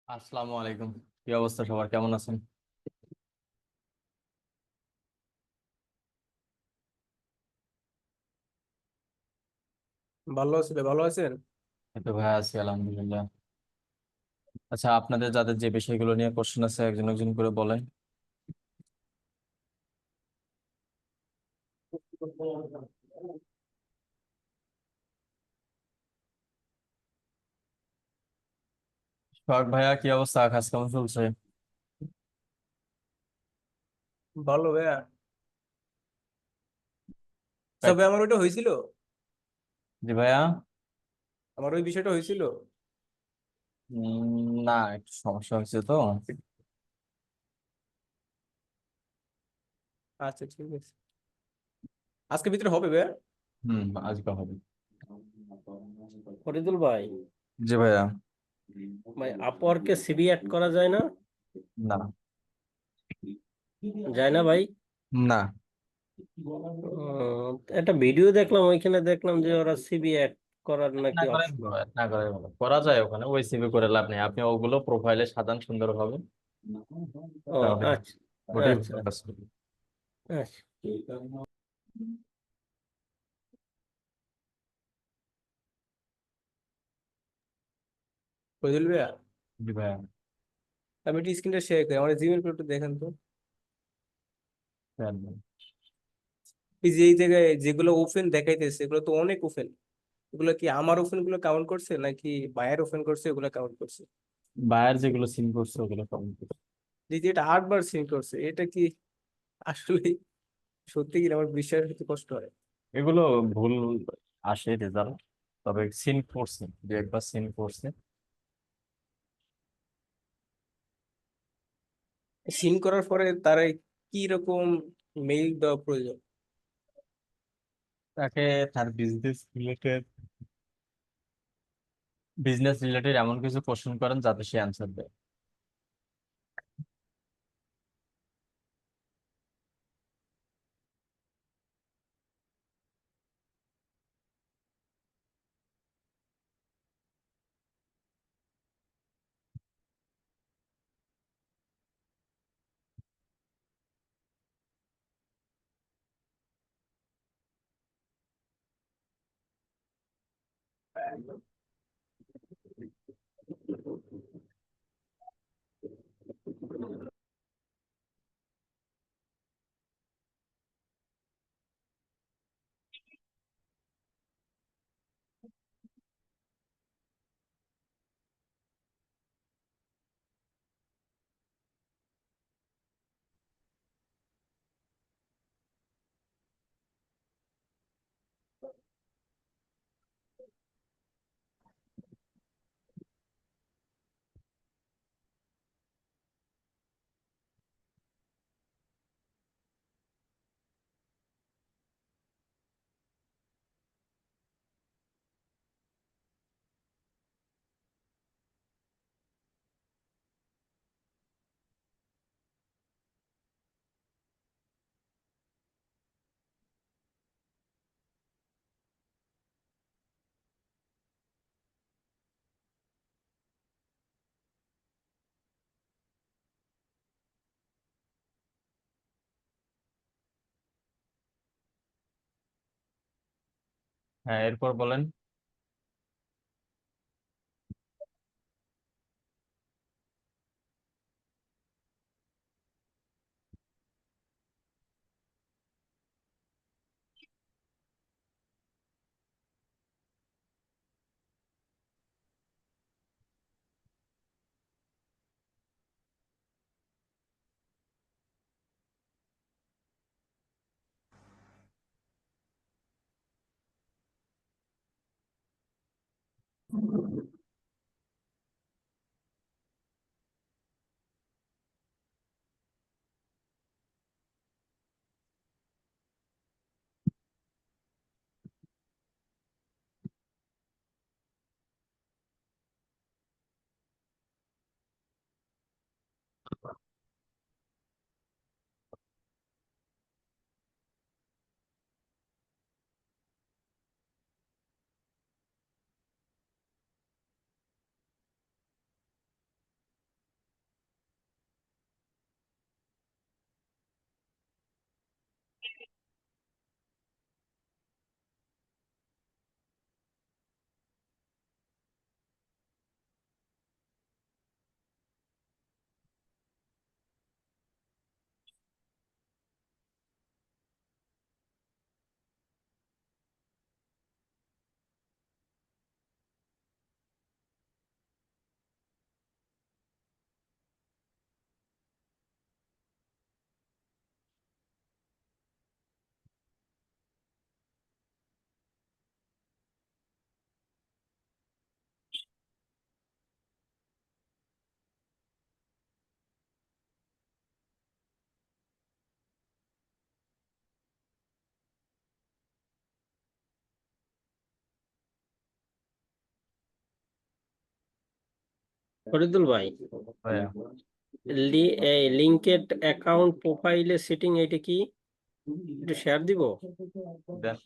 আসসালামু আলাইকুম। কি অবস্থা, সবার কেমন আছেন? ভালো আছে ভাই, ভালো আছেন। এই তো ভাই আছি আলহামদুলিল্লাহ। আচ্ছা, আপনাদের যাদের যে বিষয়গুলো নিয়ে কোশ্চেন আছে একজন একজন করে বলেন। সোহাগ ভাইয়া, কি অবস্থা, কাজ কেমন চলছে? ভালো ভাইয়া। তবে প্র্যাকটিস। আমার ওইটা হয়েছিল, জি ভাইয়া। আমার ওই বিষয়টা হয়েছিল। না, একটু সমস্যা হয়েছে তো। আচ্ছা, ঠিক আছে। আজকে ভিতরে হবে ভাইয়া। আজকে হবে। ফরিদুল ভাই, জি ভাইয়া। ভাই আপওয়ার্কে সিভি অ্যাড করা যায় না? না। যায় না ভাই। না। একটা ভিডিও দেখলাম, ওইখানে দেখলাম যে ওরা সিভি অ্যাড করার না নাকি করাই অপশন। ভালো, না করাই ভালো, করা যায় ওখানে, ওই সিভি করে লাভ নেই, আপনি ওগুলো প্রোফাইলে সাজান সুন্দর হবে। ও, তাহলে আচ্ছা ওটাই আচ্ছা ভালো কাজ করবে। আচ্ছা। ফরিদুল ভাইয়া, জি ভাইয়া। আমি একটু স্ক্রিনটা শেয়ার করি, আমার জিমেল একটু দেখেন তো। হ্যাঁ, এই যে এই জায়গায় যেগুলো ওপেন দেখাইতেছে এগুলো তো অনেক ওপেন। এগুলো কি আমার ওপেন গুলো কাউন্ট করছে নাকি বায়ার ওপেন করছে এগুলো কাউন্ট করছে? বায়ার যেগুলো সিন করছে ওগুলো কম। যে যে এটা 8 বার সিন করছে, এটা কি আসলে সত্যি কিনা আমার বিশ্বাস হতে কষ্ট হয়। এগুলো ভুল আসে রেজাল্ট, তবে সিন করছে, যে একবার সিন করছে। সিন করার পরে তারা কি রকম মেইল দেওয়া প্রয়োজন? তাকে তার বিজনেস রিলেটেড এমন কিছু কোশ্চেন করেন যাতে সে অ্যান্সার দেয়। হ্যাঁ, এরপর বলেন। ফরিদুল ভাই, ভাইয়া লিঙ্কেড অ্যাকাউন্ট প্রোফাইলে সেটিং এটা কি একটু শেয়ার দিব? দেন।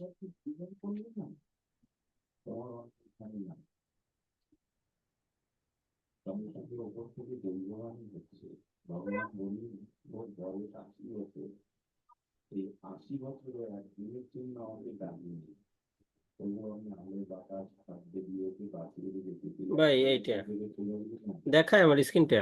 ভাই এইটা দেখায় আমার স্ক্রিনটা।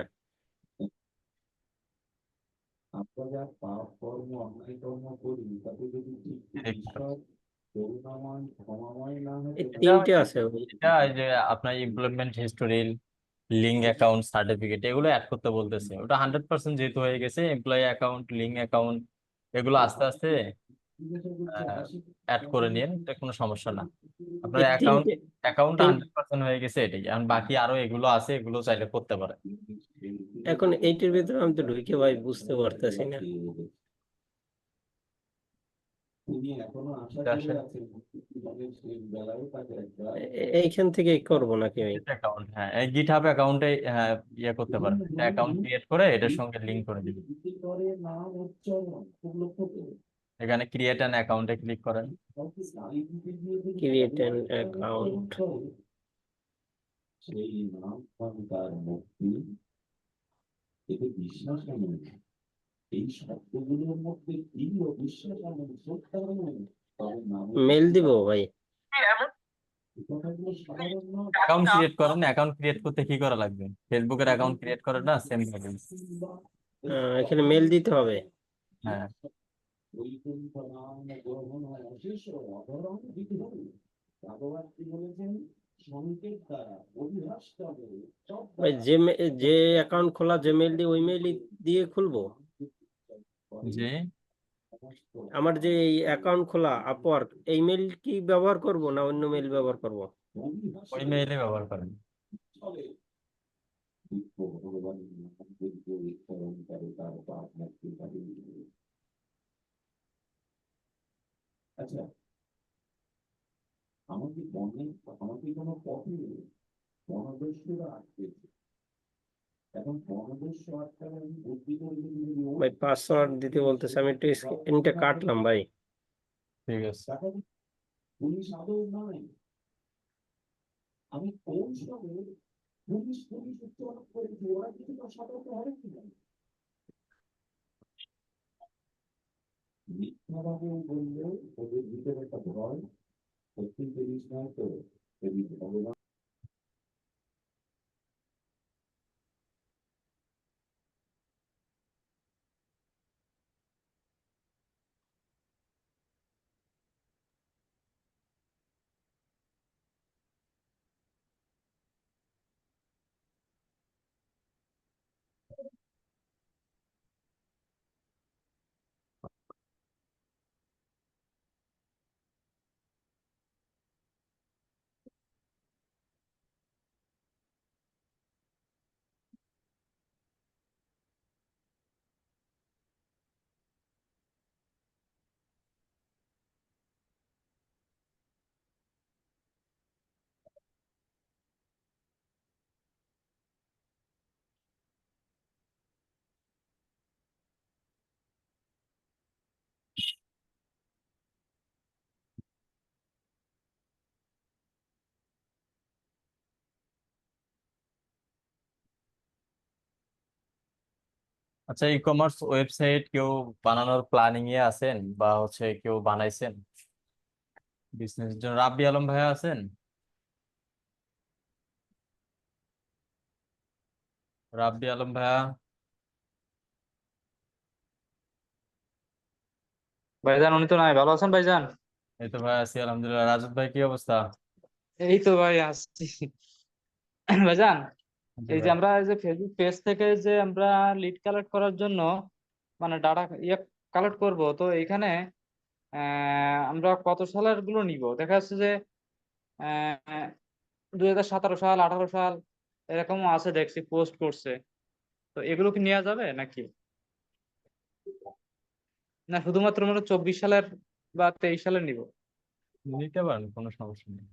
তিনটে আছে ভাই। এটা এই যে আপনার employment history, link account, certificate, এগুলো অ্যাড করতে বলতেছে। ওটা 100% যেহেতু হয়ে গেছে, এমপ্লয়ি অ্যাকাউন্ট, লিঙ্ক অ্যাকাউন্ট, এগুলো আস্তে আস্তে অ্যাড করে নিন, এটা কোনো সমস্যা না। আপনার এই অ্যাকাউন্ট তিনটে অ্যাকাউন্ট তিন 100% হয়ে গেছে, এটাই। এখন বাকি আরো এগুলো আছে, এগুলো চাইলে করতে পারে। এখন এইটার ভিতরে আমি তো ঢুকে ভাই বুঝতে পারতেছি না। এইখান থেকে করব নাকি ভাই? অ্যাকাউন্ট, হ্যাঁ, এই গিটহাব অ্যাকাউন্টে, হ্যাঁ, ইয়ে করতে পারেন, অ্যাকাউন্ট ক্রিয়েট করে এটার সঙ্গে লিংক করে দিবেন। এখানে ক্রিয়েট অ্যান অ্যাকাউন্টে ক্লিক করেন। Create an account. মেল দিব ভাই? অ্যাকাউন্ট ক্রিয়েট করেন। অ্যাকাউন্ট ক্রিয়েট করতে কি করা লাগবে? ফেসবুকের অ্যাকাউন্ট ক্রিয়েট করেন না, সেম ভাবে। এখানে মেল দিতে হবে? হ্যাঁ, ভাই যে অ্যাকাউন্ট খোলা, যে মেল দিয়ে ওই মেল দিয়ে খুলবো? জি, আমার যে এই অ্যাকাউন্ট খোলা আপওয়ার্ক, এই মেল কি ব্যবহার করব না অন্য মেল ব্যবহার করব? ওই মেইলে ব্যবহার করেন। ভাই পাসওয়ার্ড দিতে বলতেছে, আমি একটু স্ক্রিনটা কাটলাম ভাই। ঠিক আছে। আচ্ছা, ই কমার্স ওয়েবসাইট কেউ বানানোর প্ল্যানিং এ আছেন, বা কেউ বানাইছেন বিজনেস জন্য? রাব্বি আলম ভাইয়া আছেন? রাব্বি আলম ভাইয়া? ভাইজান, উনি তো নাই। ভালো আছেন ভাইজান? এই তো ভাই আছি, আলহামদুলিল্লাহ। রাজত ভাই, কি অবস্থা? এই তো ভাই আসছি। ভাইজান, জি এই যে ভাই। আমরা এই যে ফেসবুক পেজ থেকে যে আমরা লিড কালেক্ট করার জন্য মানে ডাটা কালেক্ট করব, তো এখানে আমরা কত সালের গুলো নিব? দেখা যাচ্ছে যে 2017 সাল, 18 সাল এরকমও আছে, দেখছি পোস্ট করছে। তো এগুলো কি নেওয়া যাবে নাকি, না শুধুমাত্র আমরা 24 সালের বা 23 সালের নিব? নিতে পারেন, কোনো সমস্যা নেই।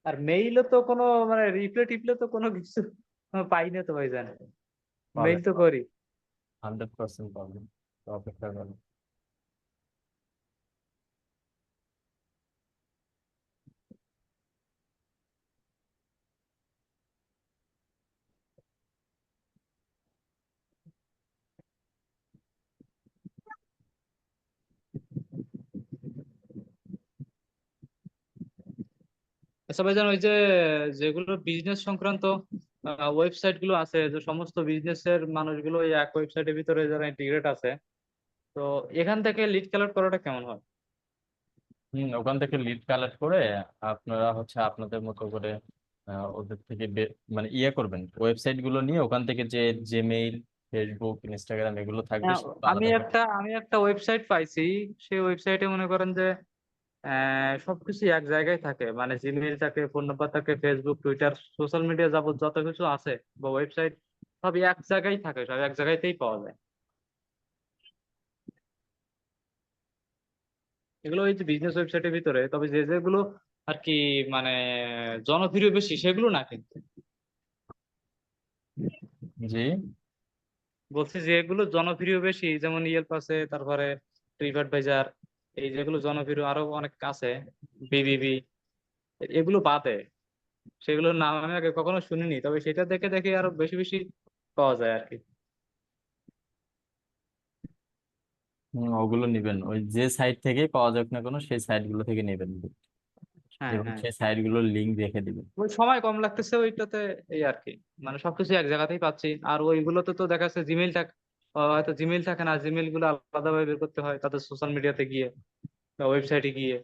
আর মেইলও তো কোনো মানে রিপ্লে টিপলে তো কোনো কিছু পাই না তো ভাইজান, মেইল পাবেন, তো করি। 100% পাবেন, তো অপেক্ষা করুন। আচ্ছা ভাইজান, ওই যে যেগুলো বিজনেস সংক্রান্ত ওয়েবসাইট গুলো আছে, যে সমস্ত বিজনেসের মানুষগুলো এই এক ওয়েবসাইটের ভিতরে যারা ইন্টিগ্রেট আছে, তো এখান থেকে লিড কালেক্ট করাটা কেমন হয়? ওখান থেকে লিড কালেক্ট করে আপনারা হচ্ছে আপনাদের মতো করে ওদের থেকে মানে ইয়ে করবেন, ওয়েবসাইট গুলো নিয়ে ওখান থেকে যে জিমেইল, ফেসবুক, ইনস্টাগ্রাম এগুলো থাকবে হ্যাঁ, সেগুলো আমি আলাদা করে। একটা ওয়েবসাইট পাইছি। সেই ওয়েবসাইটে মনে করেন যে সবকিছু এক জায়গায় থাকে, মানে জিমেইল থাকে, ফোন নাম্বার থাকে, ফেসবুক, টুইটার, সোশ্যাল মিডিয়া যাবত যত কিছু আছে বা ওয়েবসাইট, সব এক জায়গায় থাকে, সব এক জায়গাতেই পাওয়া যায়। এগুলো এই যে বিজনেস ওয়েবসাইটের ভিতরে, তবে যে যেগুলো আর কি মানে জনপ্রিয় বেশি সেগুলো না কিন্তু। জি। বলছি যে এগুলো জনপ্রিয় বেশি, যেমন ইয়েলপ আছে, তারপরে ট্রিপঅ্যাডভাইজার, এই যেগুলো জনপ্রিয় আরো অনেক আছে, বিবিবি, এগুলো বাদে সেগুলোর নাম আমি আগে কখনো শুনিনি, তবে সেটা দেখে দেখে আরো বেশি বেশি পাওয়া যায় আর কি। ওগুলো নিবেন, ওই যে সাইট থেকে পাওয়া যাক না কোনো সেই সাইট গুলো থেকে নেবেন, হ্যাঁ, এবং হ্যাঁ, সেই সাইট গুলোর লিঙ্ক রেখে দিবেন। ওই সময় কম লাগতেছে ওইটাতে, এই আর কি, মানে সবকিছু এক জায়গাতেই পাচ্ছি। আর ওইগুলোতে তো দেখা যাচ্ছে জিমেইল থাকে, হয়তো জিমেইল থাকে না, জিমেইল গুলো আলাদাভাবে বের করতে হয় তাদের সোশ্যাল মিডিয়াতে গিয়ে বা ওয়েবসাইটে গিয়ে।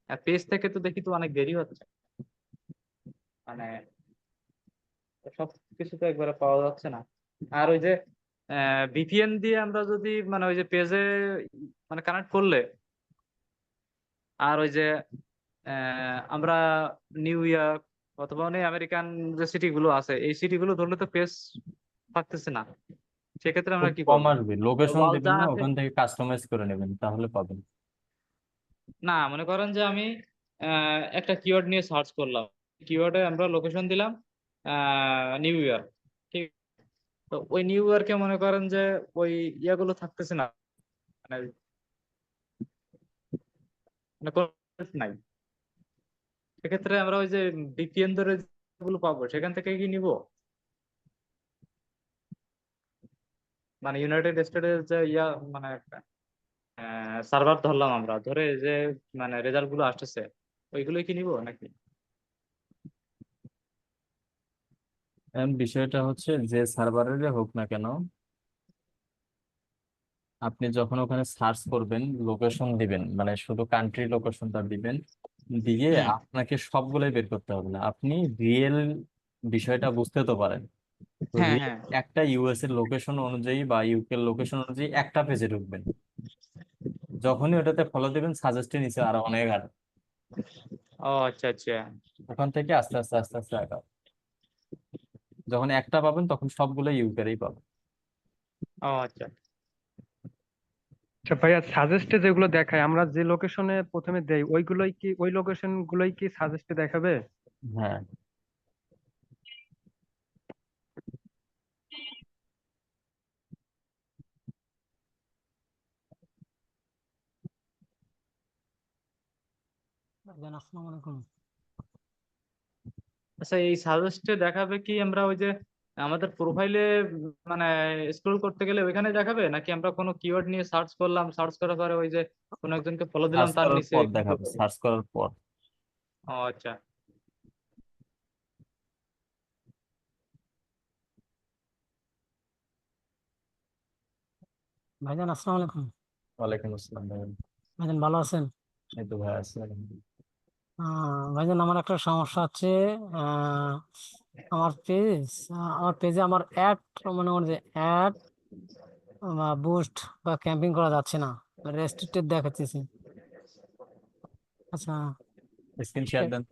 আর পেজ থেকে তো দেখি তো অনেক দেরি হচ্ছে, মানে সব কিছু তো একবারে পাওয়া যাচ্ছে না। আর ওই যে ভিপিএন দিয়ে আমরা যদি মানে ওই যে পেজে মানে কানেক্ট করলে, আর ওই যে আমরা নিউ ইয়র্ক অথবা অনেক আমেরিকান যে সিটি গুলো আছে, এই সিটি গুলো ধরলে তো পেজ থাকতেছে না, সেক্ষেত্রে আমরা খুব কি কম করবো? আসবে, লোকেশন ওয়াল যা দিবেন না, আছে, ওখান থেকে কাস্টমাইজ করে নেবেন তাহলে পাবেন। না মনে করেন যে আমি একটা কিওয়ার্ড নিয়ে সার্চ করলাম, কিওয়ার্ডে আমরা লোকেশন দিলাম নিউ ইয়র্ক, ঠিক। তো ওই নিউ ইয়র্কে মনে করেন যে ওই ইয়াগুলো থাকতেছে না, মানে মানে কোনো নাই। সেক্ষেত্রে আমরা ওই যে ভিপিএন ধরে যেগুলো পাবো সেখান থেকে কি নিব? মানে ইউনাইটেড স্টেটের যে ইয়া মানে সার্ভার ধরলাম আমরা, ধরে যে মানে রেজাল্ট গুলো আসতেছে, ওইগুলোই কি নিব নাকি? বিষয়টা হচ্ছে যে সার্ভারের হোক না কেন, আপনি যখন ওখানে সার্চ করবেন লোকেশন দিবেন, মানে শুধু কান্ট্রি লোকেশনটা দিবেন, দিয়ে হুম। আপনাকে সবগুলোই বের করতে হবে না, আপনি রিয়েল বিষয়টা বুঝতে তো পারেন। তো হ্যাঁ, real হ্যাঁ। একটা ইউএস এর লোকেশন অনুযায়ী বা ইউকে এর লোকেশন অনুযায়ী একটা পেজে ঢুকবেন, যখনই ওটাতে ফলো দিবেন সাজেস্টে নিচে আরো অনেক আর ও আচ্ছা, আচ্ছা। ওখান থেকে আস্তে আস্তে আস্তে আস্তে আগাও। যখন একটা পাবেন তখন সবগুলো ইউকেরই পাবেন। ও আচ্ছা। আচ্ছা ভাইয়া, সাজেস্টে যেগুলো দেখায় আমরা যে লোকেশনে প্রথমে দেই ওইগুলোই কি, ওই লোকেশন গুলোই কি সাজেস্টে দেখাবে? হ্যাঁ। ভাইজান আসসালামু আলাইকুম। আচ্ছা, এই সাজেস্টে দেখাবে কি আমরা ওই যে আমাদের প্রোফাইলে মানে স্ক্রল করতে গেলে ওইখানে দেখাবে, নাকি আমরা কোনো কিওয়ার্ড নিয়ে সার্চ করলাম, সার্চ করার পরে ওই যে কোনো একজনকে ফলো দিলাম সার্চ তার করার নিচে পর কিন্তু? দেখাবে, সার্চ করার পর। ও আচ্ছা। ভাইজান আসসালামু আলাইকুম। ওয়ালাইকুম আসসালাম ভাই। ভাইজান ভালো আছেন? এই তো ভাই আছি আলহামদুলিল্লাহ। ভাইজান আমার একটা সমস্যা হচ্ছে। আমার পেজ আমার পেজে আমার অ্যাড, মনে করেন যে অ্যাড বা বুস্ট বা ক্যাম্পিং করা যাচ্ছে না, রেস্ট্রিক্টেড দেখাচ্ছি। আচ্ছা। স্ক্রিন শেয়ার এ- দেন।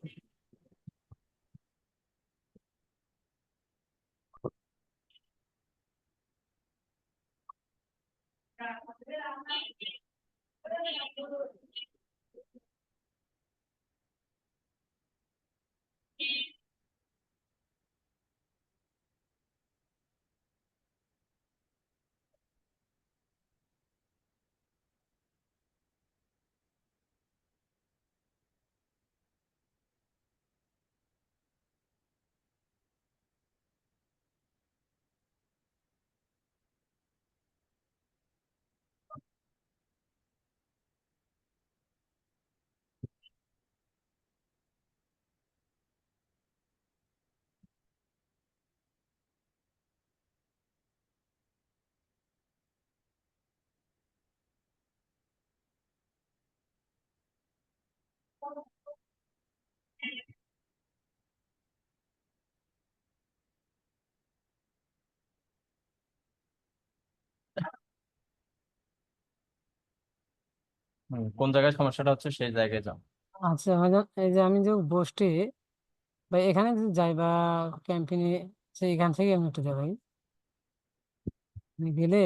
কোন জায়গায় সমস্যাটা হচ্ছে সেই জায়গায় যাও। আচ্ছা ভাইজান, এই যে আমি যে বসটি বা এখানে যদি যাই বা ক্যাম্পিনে, এখান থেকে আমি একটু দেখাই। আমি গেলে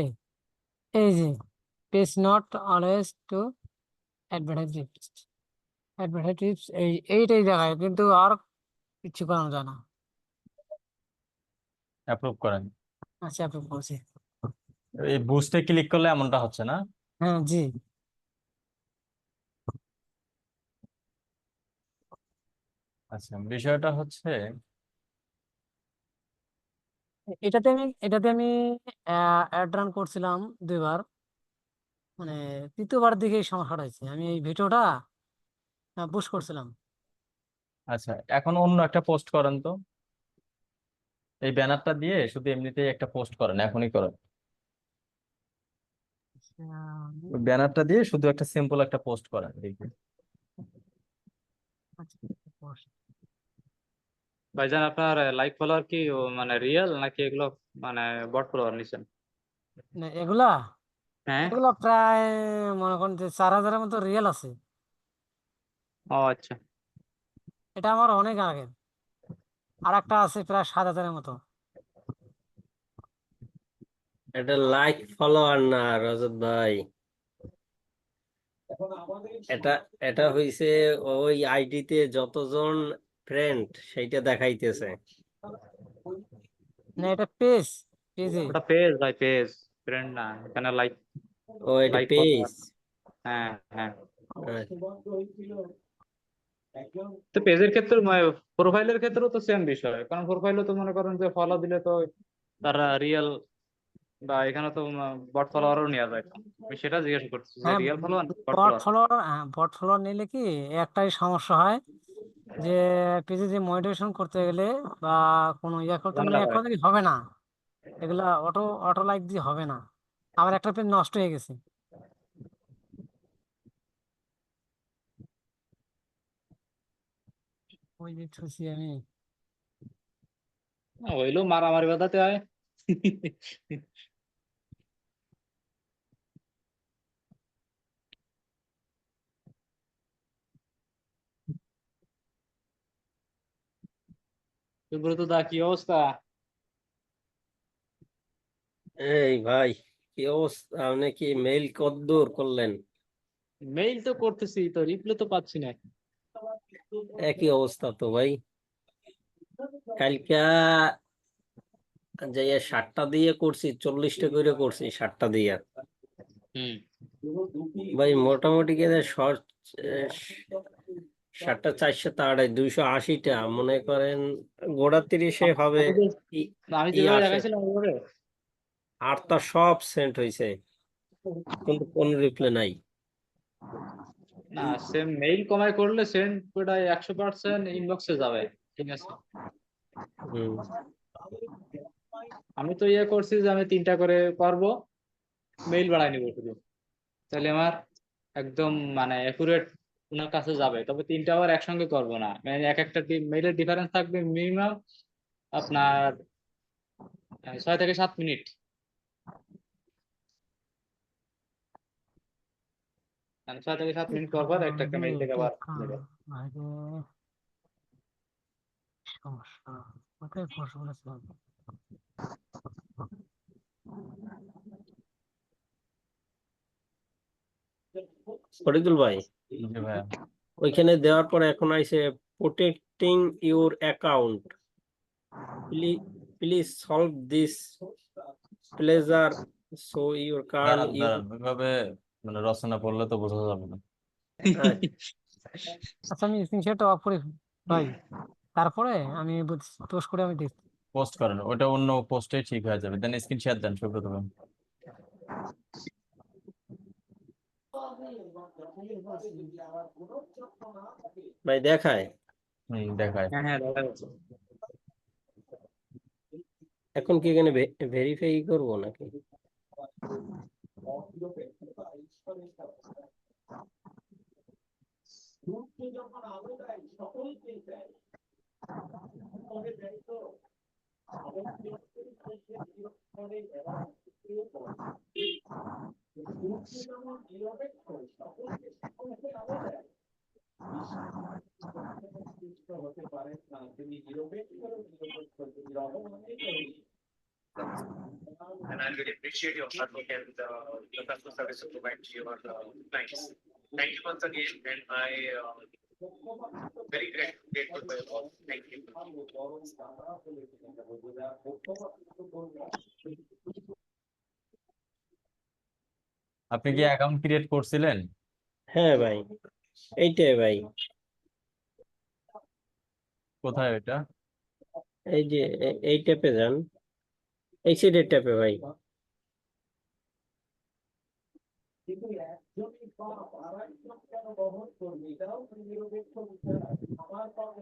এই যে page not always to advertise, এইটাই দেখায়, কিন্তু আর কিছু করানো যায় না। অ্যাপ্রুভ করেন। আচ্ছা, আপনি বলছি। এই বুস্টে ক্লিক করলে এমনটা হচ্ছে না? হ্যাঁ জি, আচ্ছা, বিষয়টা হচ্ছে এটাতে আমি অ্যাড রান করছিলাম 2 বার, মানে তৃতীয়বার দিকে এই সমস্যাটা হয়েছে। আমি এই ভিডিওটা পুশ করছিলাম। আচ্ছা, এখন অন্য একটা পোস্ট করেন তো। এই ব্যানারটা দিয়ে শুধু এমনিতেই একটা পোস্ট করেন, এখনই করেন। ওই ব্যানারটা দিয়ে শুধু একটা সিম্পল একটা পোস্ট করেন দেখি। ভাইজান আপনার লাইক ফলোয়ার কি মানে রিয়েল নাকি এগুলো মানে বট ফলোয়ার নিছেন? না, এগুলা হ্যাঁ। এগুলা প্রায় মনে করেন যে 4,000-এর মতো রিয়েল আছে। ও আচ্ছা। এটা আমার অনেক আগের। আর একটা আছে প্রায় 7,000-এর মতো। এটা লাইক ফলোয়ার না রজত ভাই, এটা এটা হইছে ওই আইডিতে যতজন ফ্রেন্ড সেইটা দেখাইতেছে। না, এটা পেজে। ওটা পেজ ভাই, পেজ, ফ্রেন্ড না, এখানে লাইক, ও এটা লাইক পেজ। ফলোয়ার। হ্যাঁ হ্যাঁ। তো পেজের ক্ষেত্রে প্রোফাইলের ক্ষেত্রেও তো সেম বিষয়, কারণ প্রোফাইলে তো মনে করেন যে ফলো দিলে তো তারা রিয়েল, বা এখানে তো বট ফলোয়ারও নেওয়া যায়। আমি সেটা জিজ্ঞেস করছি যে হ্যাঁ, রিয়েল ফলোয়ার বট বট ফলোয়ার। ফলোয়ার, বট ফলোয়ার নিলে কি একটাই সমস্যা হয়, যে পেজে যে মনিটাইজেশন করতে গেলে বা কোনো ইয়া করতে, মানে ঝামেলা এক করে। কথা কি হবে না, এগুলা অটো অটো লাইক দিয়ে হবে না। আমার একটা পেজ নষ্ট হয়ে গেছে। ওই যে ছুঁছি আমি। হইলেও মারামারি বাধাতে হয়। সুব্রত দা, কি অবস্থা? এই ভাই, কি অবস্থা? আপনি কি মেইল কদ্দূর করলেন? মেইল তো করতেছি, তো রিপ্লাই তো পাচ্ছি না। একই অবস্থা তো ভাই। কালকা যাইয়া 7টা দিয়ে করছি, 40টা করে করছি 7টা দিয়ে। হুম। ভাই মোটামুটি গেলে শর্ট 7টা 408, 280টা মনে করেন, গোড়া 30-এ হবে। আমি যে- ই- আমি ই যেভাবে আসে, দেখাইছিলাম ওইভাবে। আর তা সব সেন্ট হয়েছে, কিন্তু কোন রিপ্লাই নাই। না, সেম মেইল কমায় করলে সেন্ড প্রায় 100% ইনবক্সে যাবে। ঠিক আছে। হম। আমি তো ইয়ে করছি যে আমি 3টা করে পারবো, মেইল বাড়াই নিবো শুধু, তাহলে আমার একদম মানে একুরেট ওনার কাছে যাবে। তবে 3টা আবার একসঙ্গে করবো না, মানে এক একটা মেইলের ডিফারেন্স থাকবে মিনিমাম আপনার 6 থেকে 7 মিনিট। মানে 6 থেকে 7 মিনিট পর পর একটা একটা রে, মেইল থেকে এটা আবার কার নেবে। আরে সমস্যা, কোথায় ফোর্স বলেছিলাম। ফরিদুল ভাই, জি ভাইয়া। ওইখানে দেওয়ার পরে এখন আইছে protecting your account, please solve this pleasure so your card দাঁড়ান ইউ। দাঁড়ান, ওইভাবে মানে রচনা পড়লে তো বোঝা যাবে না। আচ্ছা আমি স্ক্রিনশটটা অফ করি ভাই, তারপরে আমি পোস্ট করে আমি দেখছি। পোস্ট করেন, ওটা অন্য পোস্টে ঠিক হয়ে যাবে, দেন স্ক্রিন শেয়ার দেন সুব্রত ভাই। ভাই দেখায়, দেখায়। হ্যাঁ হ্যাঁ দেখা যাচ্ছে। এখন কি এখানে ভেরিফাই করবো নাকি? And I really appreciate your hard work and the customer service you provide to your clients. Thank you once again, and I very grateful for your work. Thank you. আপনি কি অ্যাকাউন্ট ক্রিয়েট করছিলেন? হ্যাঁ ভাই, এইটাই ভাই, কোথায় এটা? এই যে এই ট্যাপে যান, এই সাইডের ট্যাপে ভাই।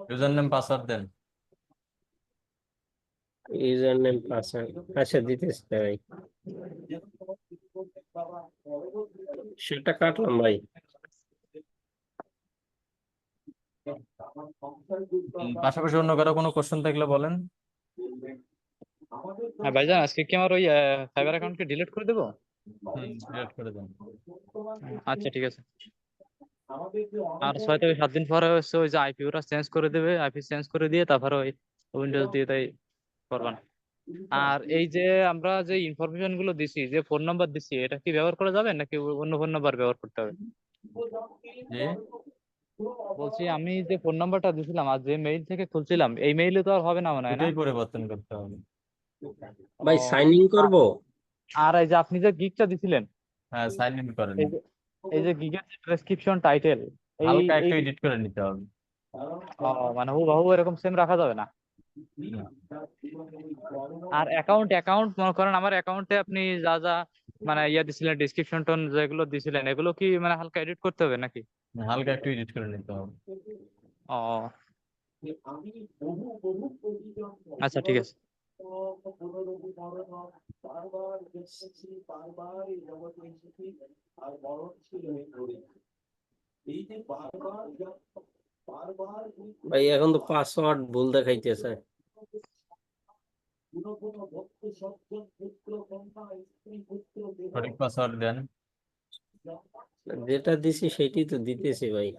ইউজার নেম পাসওয়ার্ড দেন। ইউজার নেম পাসওয়ার্ড, আচ্ছা দিতেছি ভাই, সেটা কাটলাম ভাই। পাশাপাশি অন্য কারো কোনো কোশ্চেন থাকলে বলেন। হ্যাঁ ভাইজান, আজকে কি আমার ওই ফাইবার অ্যাকাউন্টকে ডিলিট করে দেবো? ক্রিয়েট করে দেন। আচ্ছা ঠিক আছে। আর 6 থেকে 7 দিন পরে হচ্ছে ওই যে আইপি ওরা চেঞ্জ করে দেবে, আইপি চেঞ্জ করে দিয়ে তারপরে ওই উইন্ডোজ দিয়ে তাই করবেন। আর এই যে আমরা যে ইনফরমেশন গুলো দিছি, যে ফোন নাম্বার দিছি, এটা কি ব্যবহার করা যাবে নাকি অন্য ফোন নাম্বার ব্যবহার করতে হবে? জি, বলছি আমি যে ফোন নাম্বারটা দিছিলাম আর যে মেইল থেকে খুলছিলাম, এই মেইলে তো আর হবে না মনে হয় না? এটাই পরিবর্তন করতে হবে। ভাই ও, সাইন ইন করবো। আর এই যে আপনি যে গিগটা দিছিলেন, হ্যাঁ, সাইন ইন করেন। এই যে এই যে গিগের যে প্রেসক্রিপশন টাইটেল, এই হালকা এই একটু এডিট করে নিতে হবে। মানে হুবহু এরকম সেম রাখা যাবে না? না। আর অ্যাকাউন্ট অ্যাকাউন্ট মনে করেন আমার অ্যাকাউন্টে আপনি যা যা মানে ইয়া দিছিলেন, ডিসক্রিপশন টোন যেগুলো দিছিলেন, এগুলো কি মানে হালকা এডিট করতে হবে নাকি? হালকা একটু এডিট করে নিতে হবে। ও আচ্ছা ঠিক আছে। ভাই এখন তো পাসওয়ার্ড ভুল দেখাইতেছে। সঠিক পাসওয়ার্ড দেন। যেটা দিছি সেটাই তো দিতেছি ভাই।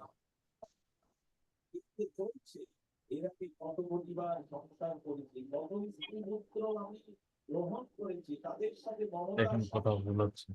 দেখুন কোথাও ভুল হচ্ছে।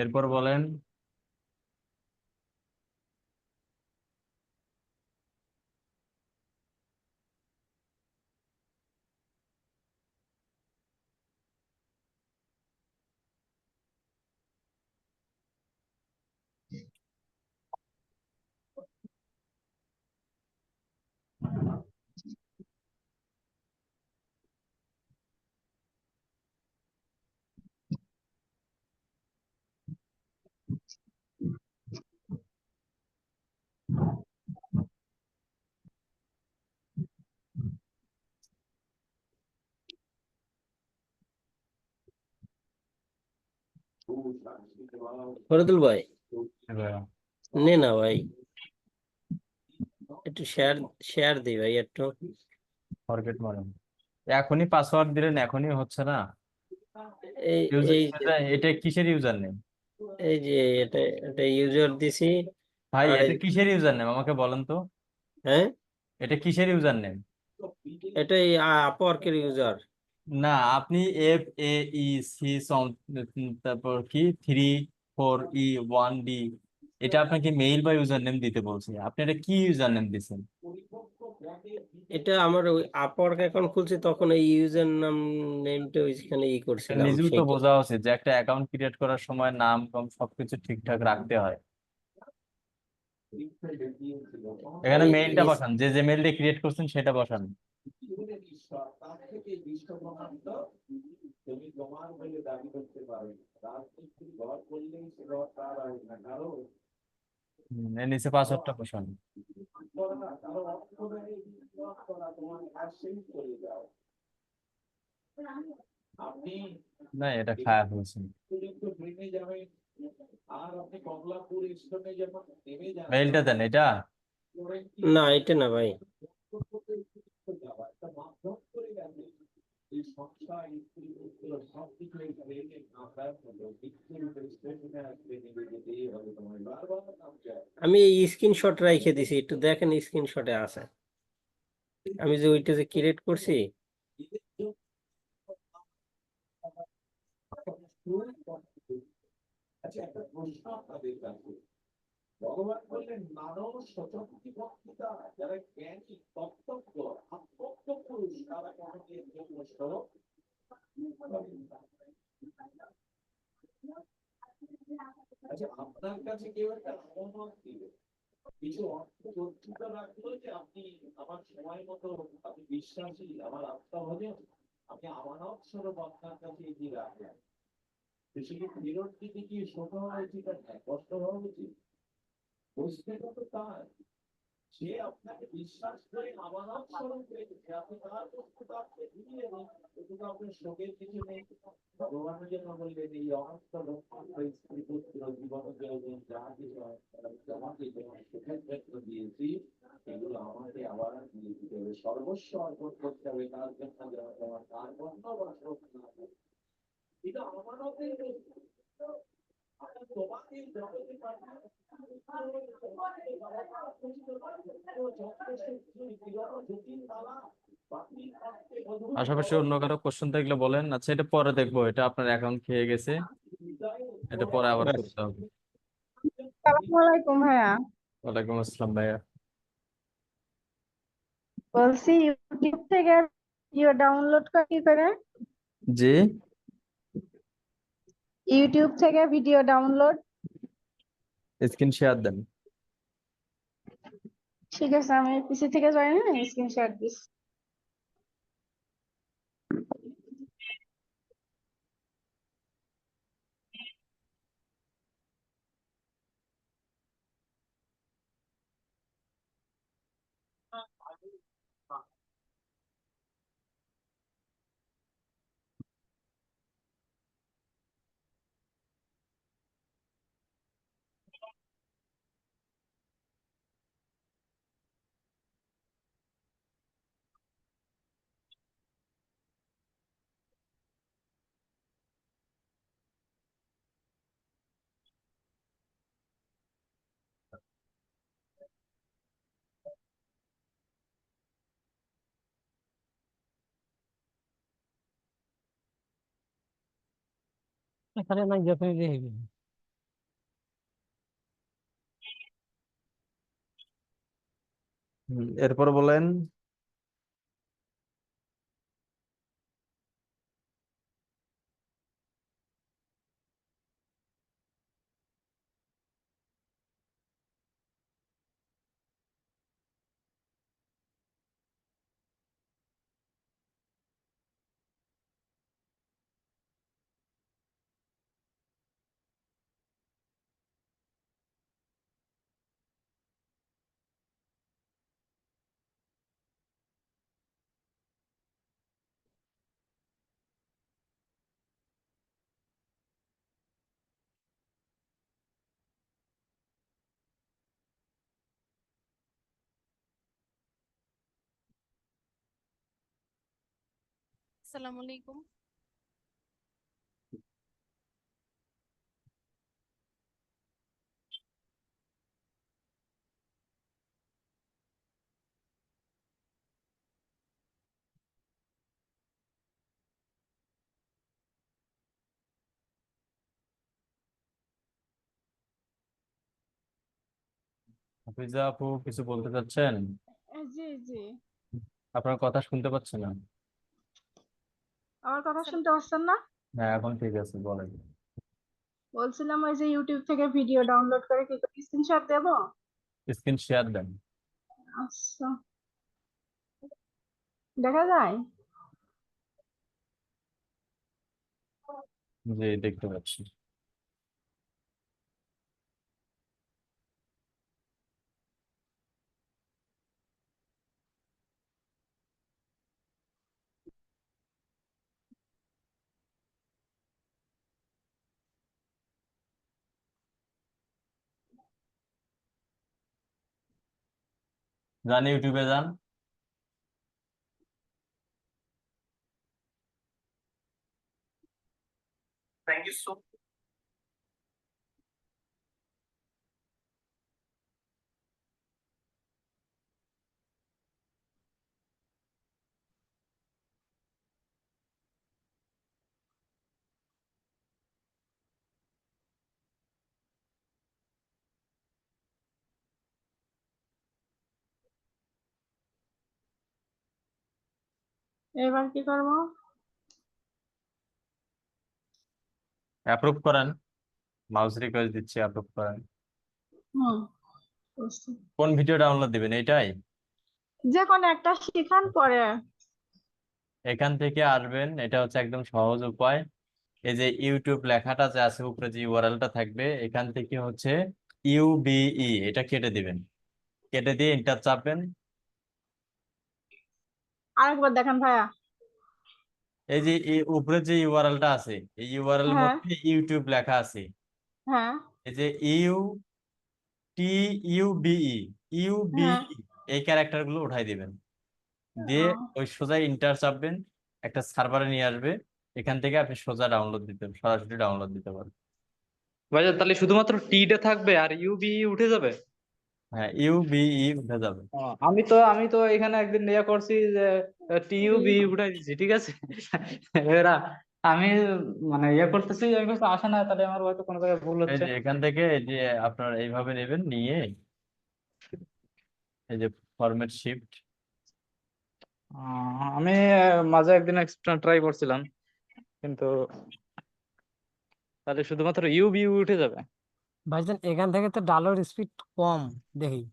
এরপর বলেন ফরিদুল ভাই, এবার নে না ভাই, একটু শেয়ার শেয়ার দিই ভাই একটু। ফরগেট মারেন, এখনই পাসওয়ার্ড দিলেন, এখনই হচ্ছে না। এই এই যে এটা কিসের ইউজার নেম? এই যে এটা এটা ইউজার দিছি। ভাই আর এটা কিসের ইউজার নেম আমাকে বলেন তো, হ্যাঁ, এটা কিসের ইউজার নেম? এটাই আপওয়ার্কের ইউজার। না, আপনি FAE সি তারপর কি 3 4 E 1 D, এটা আপনাকে মেইল বা ইউজার নেম দিতে বলছি, আপনি এটা কি ইউজার নেম দিচ্ছেন? এটা আমার ওই আপওয়ার্ক অ্যাকাউন্ট খুলছি, তখন এই ইউজার নাম নেমটা ওইখানে এটা করছিলাম নিজেও তো সেইটা। বোঝা উচিত যে একটা অ্যাকাউন্ট ক্রিয়েট করার সময় নাম টাম সবকিছু ঠিকঠাক রাখতে হয়। এখানে ওই মেইলটা বসান, যে মেইল দিয়ে ক্রিয়েট করছেন সেটা বসান। এর নিচে পাসওয়ার্ডটা বসান। না, এটা খারাপ হয়েছে। মেইলটা দেন এটা। না, এটা না ভাই। আমি এই স্ক্রিনশট রেখে দিছি, একটু দেখেন স্ক্রিনশটে আছে। আমি যে ওইটা যে ক্রিয়েট করছি, আশেপাশে অন্য কারো কোশ্চেন থাকলে বলেন। আচ্ছা, এটা পরে দেখবো, এটা আপনার অ্যাকাউন্ট খেয়ে গেছে, এটা পরে আবার করতে হবে। আসসালামু আলাইকুম ভাইয়া। ওয়ালাইকুম আসসালাম ভাইয়া। বলছি ইউটিউব থেকে ভিডিও ডাউনলোড করা কি করে? জি, ইউটিউব থেকে ভিডিও ডাউনলোড। স্ক্রিন শেয়ার দেন। ঠিক আছে, আমি পিসি থেকে জয়েন হয়ে স্ক্রিনশট দিস। এখানে নাই ডেফিনেটলি হইবে। এরপর বলেন। আসসালামু আলাইকুম। হাফিজা আপু কিছু বলতে চাচ্ছেন? জি জি, আপনার কথা শুনতে পাচ্ছি না। আমার কথা আসসালাম- শুনতে পাচ্ছেন না? হ্যাঁ, এখন ঠিক আছে, বলেন। বলছিলাম ওই যে ইউটিউব থেকে ভিডিও ডাউনলোড করে কি করে স্ক্রিনশট দেবো? স্ক্রিন শেয়ার দেন। আচ্ছা, দেখা যায়? জি, দেখতে পাচ্ছি। যান, ইউটিউবে যান। Thank you so এবার কি করবো? অ্যাপ্রুভ করেন। মাউস রিকোয়েস্ট দিচ্ছি, অ্যাপ্রুভ করেন। হুম, বুঝছি। কোন ভিডিও ডাউনলোড দিবেন এইটাই? যে কোনো একটা শিখান পরে। এখান থেকে আসবেন, এটা হচ্ছে একদম সহজ উপায়। এই যে ইউটিউব লেখাটা যে আছে উপরে, যে ইউআরএলটা থাকবে, এখান থেকে হচ্ছে ইউবিই এটা কেটে দিবেন। কেটে দিয়ে এন্টার চাপবেন। আরেকবার দেখান ভাইয়া। এই যে উপরে যে ইউআরএলটা আছে, এই ইউআরএল এর হ্যাঁ মধ্যে ইউটিউব লেখা আছে। হ্যাঁ এই যে টি ইউবিই ইউবিই হ্যাঁ। এই ক্যারেক্টার গুলো উঠাই দিবেন। দিয়ে ও, ওই সোজা ইন্টার চাপবেন, একটা সার্ভারে নিয়ে আসবে। এখান থেকে আপনি সোজা ডাউনলোড দিতে, সরাসরি ডাউনলোড দিতে পারবেন। ভাইজান তাহলে শুধুমাত্র টিটা থাকবে আর ইউবি উঠে যাবে? হ্যাঁ, ইউবিই উঠে যাবে। আমি তো এখানে একদিন ইয়ে করছি যে টিইউবি উঠাই দিচ্ছি, ঠিক আছে। এরা আমি মানে ইয়ে করতেছি, আমি কাছে আসে না, তাহলে আমার হয়তো কোনো জায়গায় ভুল এই হচ্ছে। যে এখান থেকে এই যে আপনার এইভাবে নেবেন, নিয়ে এই যে ফরম্যাট শিফট। আমি মাঝে একদিন এক্সট্রা ট্রাই করছিলাম, কিন্তু তাহলে শুধুমাত্র ইউবি উঠে যাবে। ভাইজান এখান থেকে তো ডাউনলোড স্পিড কম দেখি।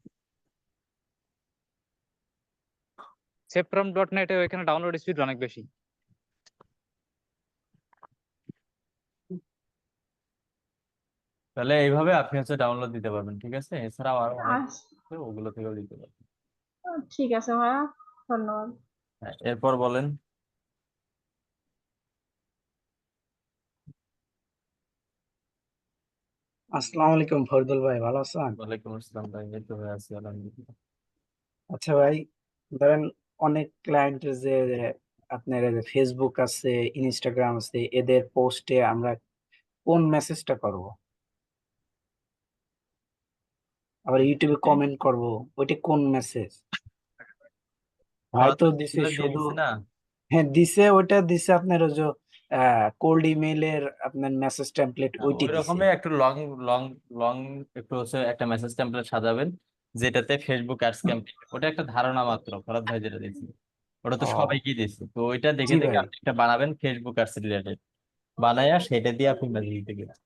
সেভফ্রম.নেট এখানে ডাউনলোড স্পিড অনেক বেশি। তাহলে এইভাবে আপনি হচ্ছে ডাউনলোড দিতে পারবেন, ঠিক আছে। এছাড়াও আরো অনেক আচ্ছা, আছে, ওগুলো থেকেও দিতে পারবেন। ঠিক আছে ভাইয়া, ধন্যবাদ। হ্যাঁ, এরপর বলেন। আসসালামু আলাইকুম ফরিদুল ভাই, ভালো আছেন? ওয়ালাইকুম আসসালাম ভাই, এই তো হয়ে আছি আলহামদুলিল্লাহ। আচ্ছা ভাই, ধরেন অনেক ক্লায়েন্টের যে আপনার এই যে ফেসবুক আছে, ইনস্টাগ্রাম আছে, এদের পোস্টে আমরা কোন মেসেজটা করব? আবার ইউটিউবে কমেন্ট করব, ওইটা কোন মেসেজ? ভাই তো দিছে দিয়ে শুধু, দিছি না। হ্যাঁ দিছে, ওইটা দিছে আপনার ওই যে কোল্ড ইমেইলের আপনার মেসেজ টেমপ্লেট ওইটি ওই দিছে। রকমই একটু লং লং লং একটু হচ্ছে একটা মেসেজ টেমপ্লেট সাজাবেন, যেটাতে ফেসবুক অ্যাডস ক্যাম্পেইন, ওটা একটা ধারণা মাত্র, ফরাদ ভাই যেটা দিয়েছে ওটা তো ও সবাইকে দিয়েছে। তো ওইটা দেখে জি দেখে ভাই। আপনি একটা বানাবেন ফেসবুক অ্যাডস রিলেটেড, বানায়া সেটা দিয়ে আপনি মেসেজ দিতে গেলেন।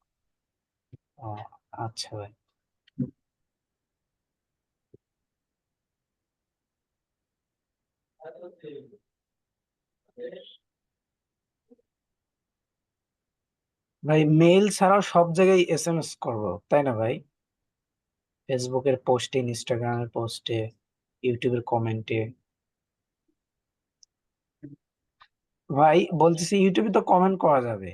ও আচ্ছা ভাই। ভাই মেইল ছাড়াও সব জায়গায় এসএমএস করব, তাই না ভাই? ফেসবুকের পোস্টে, ইনস্টাগ্রামের পোস্টে, ইউটিউবের কমেন্টে। ভাই বলতেছি ইউটিউবে তো কমেন্ট করা যাবে।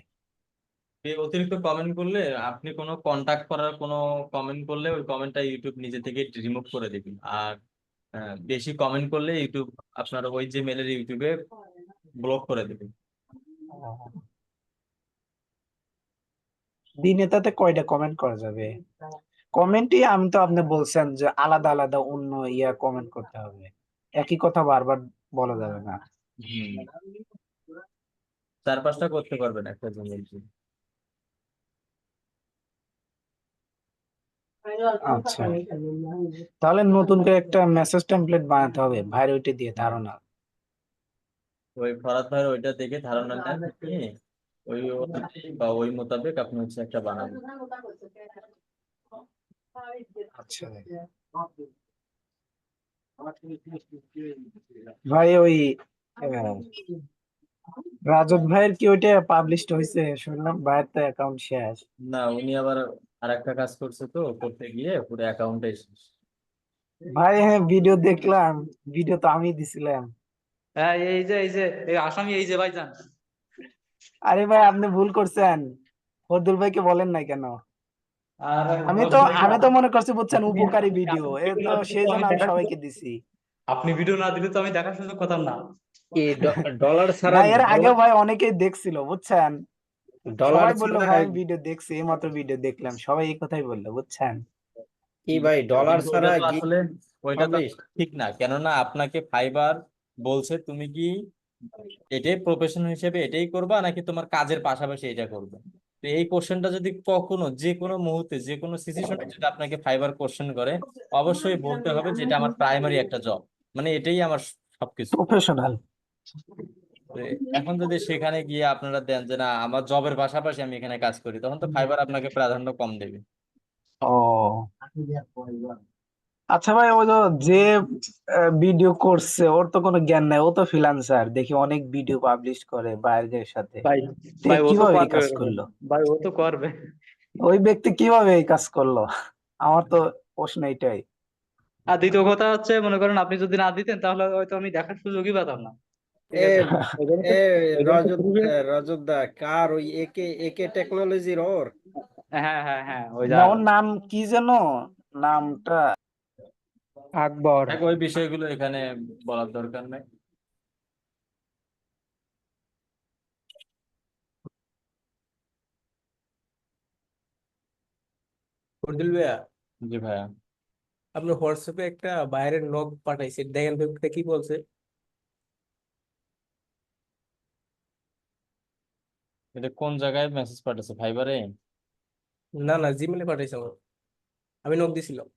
এই অতিরিক্ত কমেন্ট করলে, আপনি কোনো কন্টাক্ট করার কোনো কমেন্ট করলে ওই কমেন্টটা ইউটিউব নিজে থেকে রিমুভ করে দিবেন। আর বেশি কমেন্ট করলে ইউটিউব আপনার ওই যে মেলের ইউটিউবে ব্লক করে দেবে। দিনে তাতে কয়টা কমেন্ট করা যাবে? কমেন্টই আমি তো আপনি বলছেন যে আলাদা আলাদা অন্য কমেন্ট করতে হবে, একই কথা বারবার বলা যাবে না। হুম, 4-5টা করতে পারবেন একটা জিমেইল। আচ্ছা, তাহলে নতুন করে একটা মেসেজ টেমপ্লেট বানাতে হবে ভাইয়ের ওইটা দিয়ে ধারণা। ওই ফরাদ ভাইয়ের ওইটা দেখে ধারণা নেন, নিয়ে ওই অনুযায়ী বা ওই মোতাবেক আপনি হচ্ছে একটা বানাবেন। আচ্ছা ভাই, ওই আহ, রাজত ভাইয়ের কি ওইটা পাবলিশড হয়েছে? শুনলাম ভাইয়ের তো অ্যাকাউন্ট শেষ। না, উনি আবার আরেকটা কাজ করছে, তো করতে গিয়ে পুরো অ্যাকাউন্টে শেষ। ভাই হ্যাঁ, ভিডিও দেখলাম, ভিডিও তো আমি দিছিলাম। হ্যাঁ, এই আসামি এই যে ভাইজান। আরে ভাই, আপনি ভুল করছেন, ফজলুল ভাইকে বলেন নাই কেন? আর আমি তো মনে করছি বুঝছেন উপকারী ভিডিও, এ ভিডিও তো না দিলে সেই তো জন্য আমি আমি দেখার সবাইকে সুযোগ- দিছি। আপনি ভিডিও না দিলে তো আমি দেখার সুযোগ পেতাম না। কি ডলার ছাড়া না, এর আগেও ভাই অনেকেই দেখছিল বুঝছেন, ডলার সবাই বললো ছাড়া ভাই আমি ভিডিও দেখছি, এইমাত্র ভিডিও দেখলাম, সবাই এই কথাই বললো বুঝছেন। কি ভাই, ডলার কিন্তু ছাড়া ওইটা তো পাবলিশ? ঠিক না, কেননা আপনাকে ফাইবার বলছে তুমি কি এটাই প্রফেশন হিসেবে এটাই করবা নাকি তোমার কাজের পাশাপাশি এটা করবে। তো এই কোশ্চেনটা যদি কখনো যে কোনো মুহূর্তে যে কোনো সিচুয়েশনে যদি আপনাকে ফাইবার কোশ্চেন করে, অবশ্যই বলতে হবে যে এটা আমার প্রাইমারি একটা জব, মানে এটাই আমার সবকিছু। প্রফেশনাল। তো এখন যদি সেখানে গিয়ে আপনারা দেন যে না আমার জবের পাশাপাশি আমি এখানে কাজ করি, তখন তো ফাইবার আপনাকে প্রাধান্য কম দেবে। ও আচ্ছা ভাই, ওই যে ভিডিও করছে ওর তো কোনো জ্ঞান নাই, ও তো ফ্রিল্যান্সার, দেখি অনেক ভিডিও পাবলিশ করে বাইরের সাথে, ভাই তো এ ভাই ও তো কিভাবে এই করবে কাজ এরকম। করলো? ভাই ও তো করবে। ওই ব্যক্তি কিভাবে এই কাজ করলো? আমার তো প্রশ্ন এটাই। আর দ্বিতীয় কথা হচ্ছে, মনে করেন আপনি যদি না দিতেন তাহলে হয়তো আমি দেখার সুযোগই পেতাম না। ঠিক এ আছে, ওই জন্য তো এ ওই জন্য তো রজত proof-এর- রজত দা কার ওই একে একে টেকনোলজির ওর? হ্যাঁ হ্যাঁ হ্যাঁ, ওই না, যা। ওর নাম কি যেন, নামটা? আকবর। ওই বিষয়গুলো এখানে বলার দরকার নেই। ফজলুল ভাইয়া, জি ভাইয়া। আপনি হোয়াটসঅ্যাপে একটা বাইরের নক পাঠাইছে, দেখেন তো এটা কি বলছে। এটা কোন জায়গায় মেসেজ পাঠাচ্ছে, ফাইবারে? না না, জিমেলে পাঠাইছে আমার, আমি নক দিছিলাম।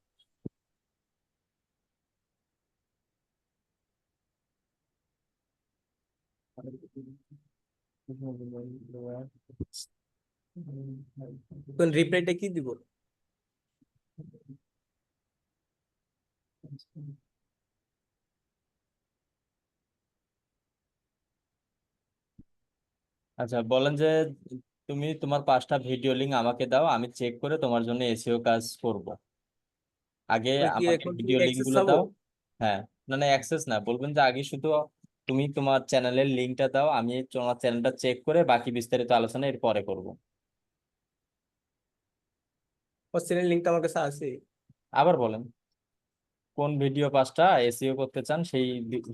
কোন রিপ্লাইটা কি দিব? আচ্ছা, বলেন যে তুমি তোমার 5টা ভিডিও লিংক আমাকে দাও, আমি চেক করে তোমার জন্য এসইও কাজ করব। আগে আমি কি আমাকে এখন কি ভিডিও লিংক অ্যাক্সেস গুলো চাবো? দাও। হ্যাঁ, না না, অ্যাক্সেস না, বলবেন যে আগে শুধু তুমি তোমার চ্যানেলের লিংকটা দাও, আমি তোমার চ্যানেলটা চেক করে বাকি বিস্তারিত আলোচনা এর পরে করব। ওর চ্যানেল লিঙ্কটা আমার কাছে আছে। আবার বলেন কোন ভিডিও 5টা এসইও করতে চান,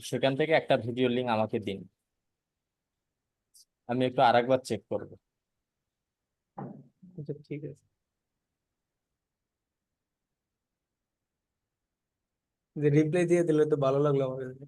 সেখান থেকে একটা ভিডিও লিংক আমাকে দিন, আমি একটু আরেকবার চেক করব। আচ্ছা ঠিক আছে, যে রিপ্লাই দিয়ে দিলে তো ভালো লাগলো আমার কাছে।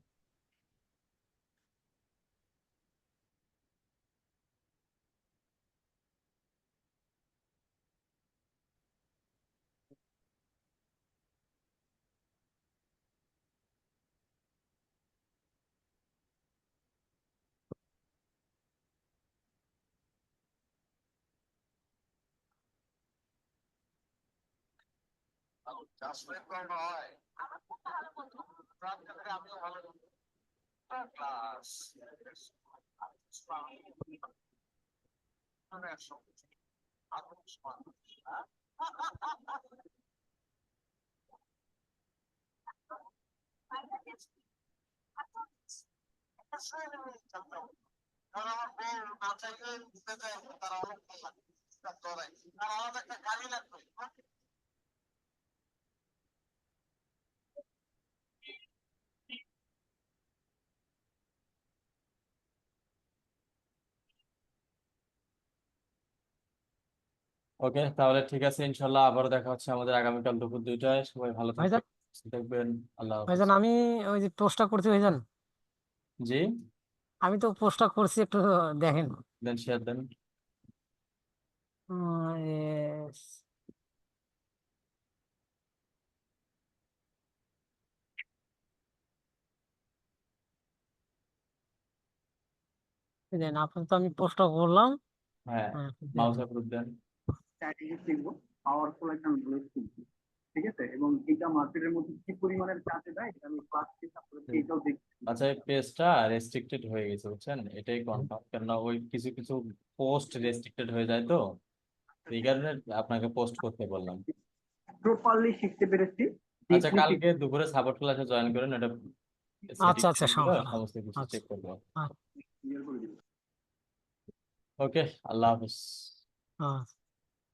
ওকে, তাহলে ঠিক আছে, ইনশাল্লাহ আবারও দেখা হচ্ছে আমাদের আগামীকাল দুপুর 2টায়। সবাই ভালো ভাইজান থাকবেন, সুস্থ থাকবেন। আল্লাহ হাফিজ। ভাইজান আমি ওই যে পোস্টটা করছি ভাইজান, জি, আমি তো পোস্টটা করছি, একটু দেখেন। দেন শেয়ার দেন। Yes. দেন আপাতত আমি পোস্টটা করলাম। হ্যাঁ, হ্যাঁ, মাউস দেখেন। অ্যাপ্রুভ দেন। স্ট্র্যাটেজি শিখবো, পাওয়ারফুল একটা নলেজ শিখবো, ঠিক আছে? এবং এটা মার্কেটের মধ্যে কি পরিমাণের কাজে দেয় এটা আমি ক্লাস শেষে আপনাদেরকে এটাও দেখি। আচ্ছা, এই পেজটা রেস্ট্রিক্টেড হয়ে গেছে বুঝছেন, এটাই কনফার্ম, কেননা ওই কিছু কিছু পোস্ট রেস্ট্রিক্টেড হয়ে যায়, তো এই কারণে আপনাকে পোস্ট করতে বললাম। প্রপারলি শিখতে পেরেছি, আচ্ছা, deeply কালকে দুপুরে সাপোর্ট ক্লাসে জয়েন করেন, এটা আচ্ছা আচ্ছা, সেটিং সমস্যা না। সমস্ত কিছু আচ্ছা চেক করবো। আচ্ছা, ক্লিয়ার করে দিই। ওকে, আল্লাহ হাফিজ। আচ্ছা।